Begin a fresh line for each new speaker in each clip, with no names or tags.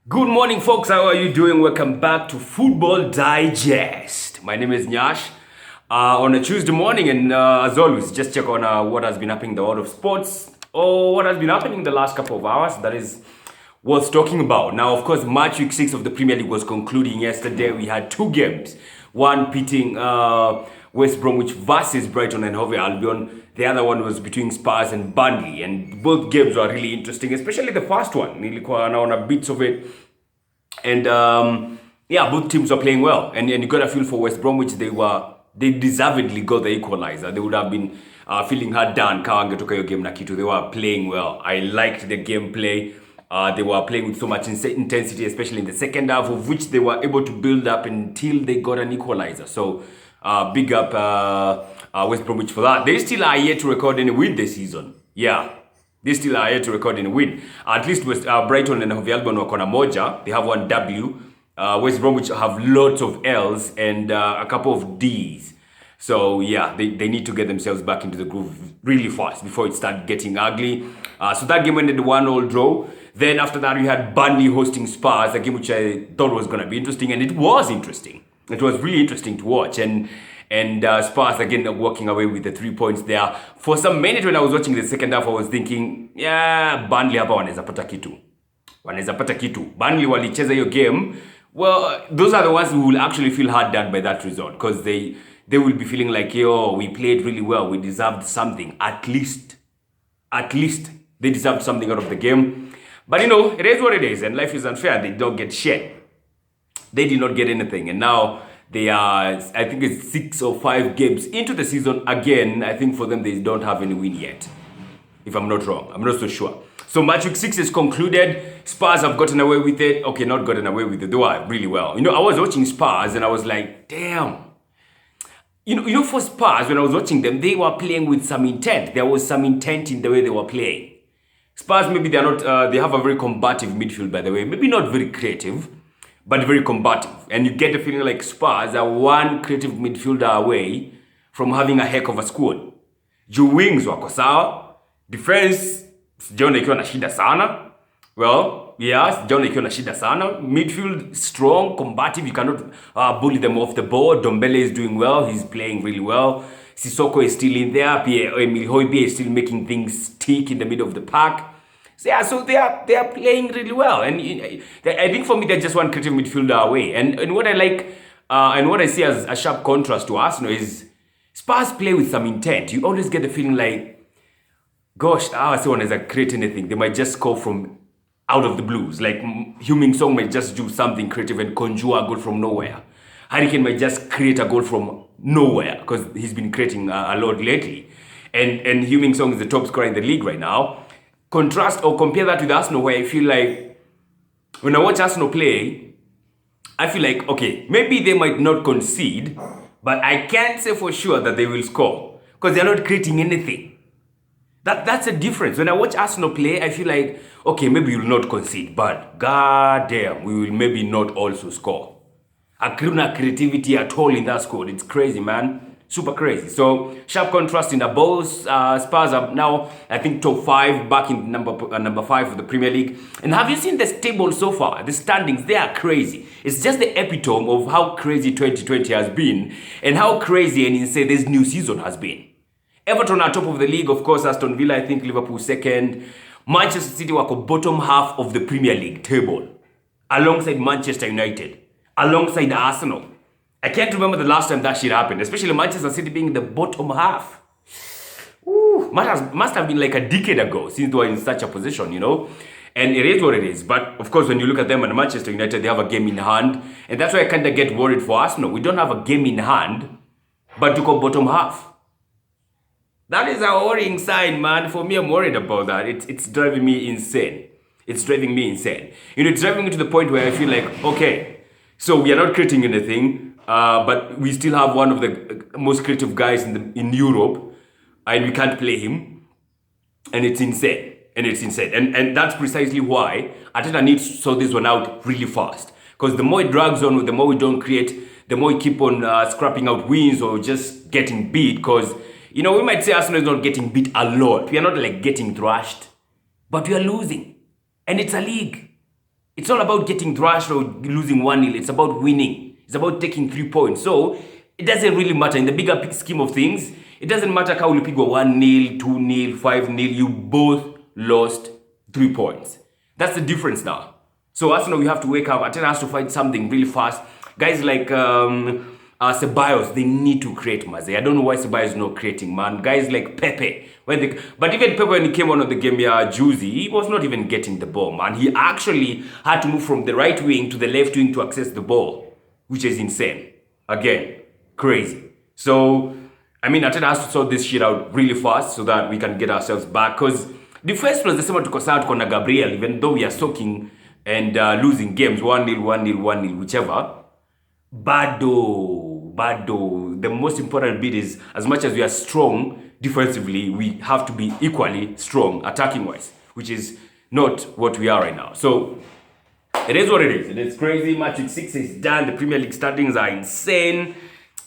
Good morning, folks. How are you doing? Welcome back to Football Digest. My name is Nyash. On a Tuesday morning, and as always, just check on what has been happening in the world of sports or what has been happening in the last couple of hours. That is worth talking about. Now, of course, Matchweek 6 of the Premier League was concluding yesterday. We had two games, one pitting West Bromwich versus Brighton and Hove Albion. The other one was between Spurs and Burnley, and both games were really interesting, especially the first one. Nilikuwa naona bits of it, and both teams were playing well. And you got a feel for West Bromwich. They deservedly got the equalizer. They would have been feeling hard done kama wangetoka hiyo game na kitu. They were playing well. I liked the gameplay. They were playing with so much intensity, especially in the second half, of which they were able to build up until they got an equalizer. So big up West Bromwich for that. They still are yet to record any win this season. Yeah, they still are yet to record any win. At least with Brighton and Hove Albion wako na moja. They have one W. West Bromwich have lots of L's and a couple of D's. So yeah, they need to get themselves back into the groove really fast before it starts getting ugly. So that game ended 1-1 draw. Then after that, we had Burnley hosting Spurs, a game which I thought was going to be interesting, and it was interesting. It was really interesting to watch, and Spurs again walking away with the 3 points there. For some minute when I was watching the second half, I was thinking, yeah, Burnley hapa wanaweza pata kitu. Burnley walicheza hiyo game. Well, those are the ones who will actually feel hard done by that result, because they will be feeling like, yo, we played really well, we deserved something. At least they deserved something out of the game. But you know, it is what it is, and life is unfair. They don't get shit. They did not get anything, and now they are, I think it's 6 or 5 games into the season. Again, I think for them, they don't have any win yet, if I'm not wrong. I'm not so sure. So Matchweek 6 is concluded. Spurs have gotten away with it. Okay, not gotten away with it. They were really well. You know, I was watching Spurs and I was like, damn. You know, for Spurs, when I was watching them, they were playing with some intent. There was some intent in the way they were playing. Spurs, maybe they're not, they have a very combative midfield, by the way. Maybe not very creative, but very combative. And you get the feeling like Spurs are one creative midfielder away from having a heck of a squad. Juu wings wako sawa. Defense, sijaona ikiwa na shida sana. Well, yes, sijaona ikiwa na shida sana. Midfield, strong, combative. You cannot bully them off the ball. Dombele is doing well. He's playing really well. Sissoko is still in there. Emil Højbjerg is still making things tick in the middle of the pack. So yeah, so they are playing really well. And I think for me, they're just one creative midfielder away. And what I like, and what I see as a sharp contrast to Arsenal is Spurs play with some intent. You always get the feeling like, gosh, someone hasn't create anything. They might just score from out of the blues. Like Heung-min Son might just do something creative and conjure a goal from nowhere. Harry Kane might just create a goal from nowhere, because he's been creating a lot lately. And Heung-min Son is the top scorer in the league right now. Contrast or compare that with Arsenal, where I feel like when I watch Arsenal play, I feel like, okay, maybe they might not concede, but I can't say for sure that they will score, because they're not creating anything. That's a difference. When I watch Arsenal play, I feel like, okay, maybe you'll not concede, but goddamn, we will maybe not also score. Hakuna creativity at all in that squad. It's crazy, man. Super crazy. So, sharp contrast in the balls. Spurs are now, I think, top 5, back in number 5 of the Premier League. And have you seen the table so far? The standings, they are crazy. It's just the epitome of how crazy 2020 has been and how crazy and insane this new season has been. Everton are top of the league, of course. Aston Villa, I think, Liverpool second. Manchester City were bottom half of the Premier League table, alongside Manchester United, alongside Arsenal. I can't remember the last time that shit happened, especially Manchester City being in the bottom half. Ooh, must have been like a decade ago since they were in such a position, you know? And it is what it is. But of course, when you look at them and Manchester United, they have a game in hand. And that's why I kind of get worried for Arsenal. We don't have a game in hand, but to go bottom half. That is a worrying sign, man. For me, I'm worried about that. It's driving me insane. It's driving me insane. You know, it's driving me to the point where I feel like, okay, so we are not creating anything, but we still have one of the most creative guys in Europe, and we can't play him, and it's insane. And that's precisely why Arteta needs to sort this one out really fast. Because the more it drags on, the more we don't create, the more we keep on scrapping out wins or just getting beat. Because, you know, we might say Arsenal is not getting beat a lot. We are not like getting thrashed, but we are losing. And it's a league. It's all about getting thrashed or losing 1-0. It's about winning. It's about taking 3 points. So it doesn't really matter in the bigger scheme of things. It doesn't matter how you pick 1-0, 2-0, 5-0. You both lost 3 points. That's the difference now. So Arsenal, we have to wake up. Arteta has to find something really fast. Guys like Ceballos, they need to create, Maze. I don't know why Ceballos is not creating, man. Guys like Pepe. But even Pepe, when he came on the game, Juicy, he was not even getting the ball, man. He actually had to move from the right wing to the left wing to access the ball, which is insane. Again, crazy. So, I mean, Arteta has to sort this shit out really fast so that we can get ourselves back. Because the first was the same to Kosat Kona Gabriel, even though we are soaking and losing games 1-0, 1-0, 1-0, whichever. Bado. The most important bit is, as much as we are strong defensively, we have to be equally strong attacking-wise, which is not what we are right now. So, it is what it is. It is crazy. Matchweek 6 is done. The Premier League standings are insane.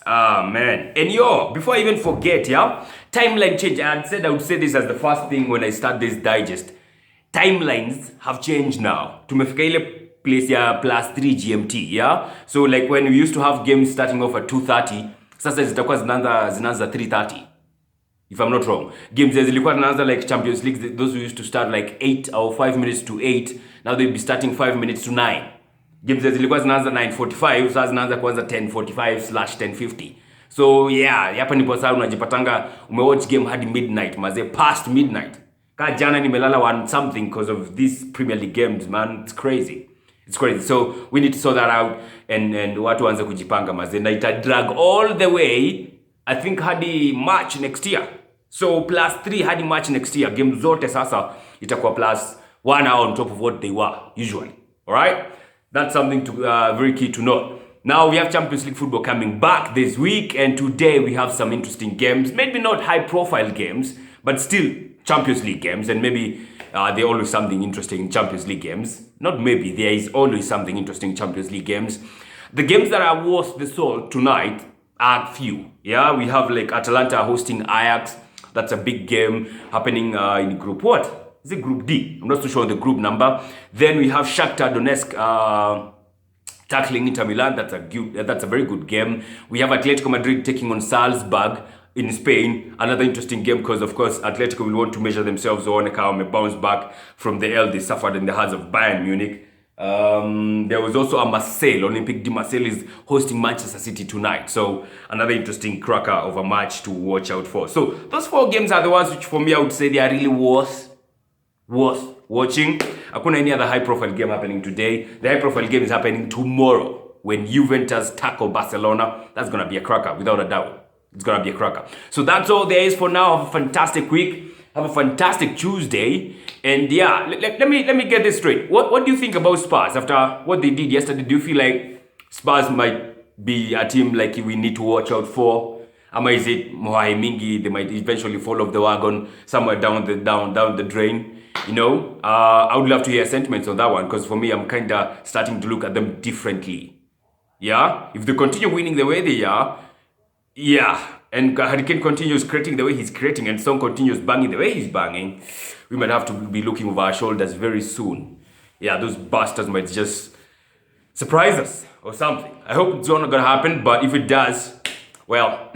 Man. And before I even forget, timeline change. I had said I would say this as the first thing when I start this digest. Timelines have changed now. Tumefika ile place ya +3 GMT, So like when we used to have games starting off at 2:30, sasa zitakuwa zinaanza 3:30. If I'm not wrong. Games zilikuwa zinaanza like Champions League, those who used to start like 8 or 5 minutes to 8, now they'll be starting 5 minutes to 9. Games zilikuwa zinaanza 9:45, sasa zinaanza kuanza 10:45/10:50. So hapa ndipo sasa unajipatanga umewatch game hadi midnight, maze past midnight. Jana nimelala one something because of these Premier League games, man. It's crazy. So we need to sort that out and watu waanze kujipanga, maze. Na ita drag all the way, I think hadi March next year. So +3 hadi March next year. Game zote sasa itakuwa +1 hour on top of what they were usually. Alright? That's something to very key to note. Now we have Champions League football coming back this week, and today we have some interesting games. Maybe not high-profile games, but still Champions League games, and maybe there's always something interesting in Champions League games. Not maybe, there is always something interesting in Champions League games. The games that are worth the salt tonight are few. We have like Atalanta hosting Ajax. That's a big game happening in Group what? Is it Group D? I'm not too sure on the group number. Then we have Shakhtar Donetsk tackling Inter Milan. That's a very good game. We have Atletico Madrid taking on Salzburg in Spain. Another interesting game because, of course, Atletico will want to measure themselves on how they bounce back from the L they suffered in the hands of Bayern Munich. There was also a Marseille. Olympique de Marseille is hosting Manchester City tonight. So another interesting cracker of a match to watch out for. So those 4 games are the ones which for me I would say they are really worth watching. Hakuna any other high-profile game happening today. The high-profile game is happening tomorrow when Juventus tackle Barcelona. That's going to be a cracker, without a doubt. It's going to be a cracker. So that's all there is for now. Have a fantastic week. Have a fantastic Tuesday. And let me get this straight. What do you think about Spurs after what they did yesterday? Do you feel like Spurs might be a team like we need to watch out for? Ama is it Mohai Mingi? They might eventually fall off the wagon somewhere down the drain. I would love to hear sentiments on that one, because for me, I'm kind of starting to look at them differently. If they continue winning the way they are, and Harry Kane continues creating the way he's creating, and Son continues banging the way he's banging, we might have to be looking over our shoulders very soon. Those bastards might just surprise us or something. I hope it's not going to happen, but if it does, well,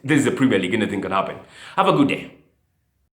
this is the Premier League, anything can happen. Have a good day.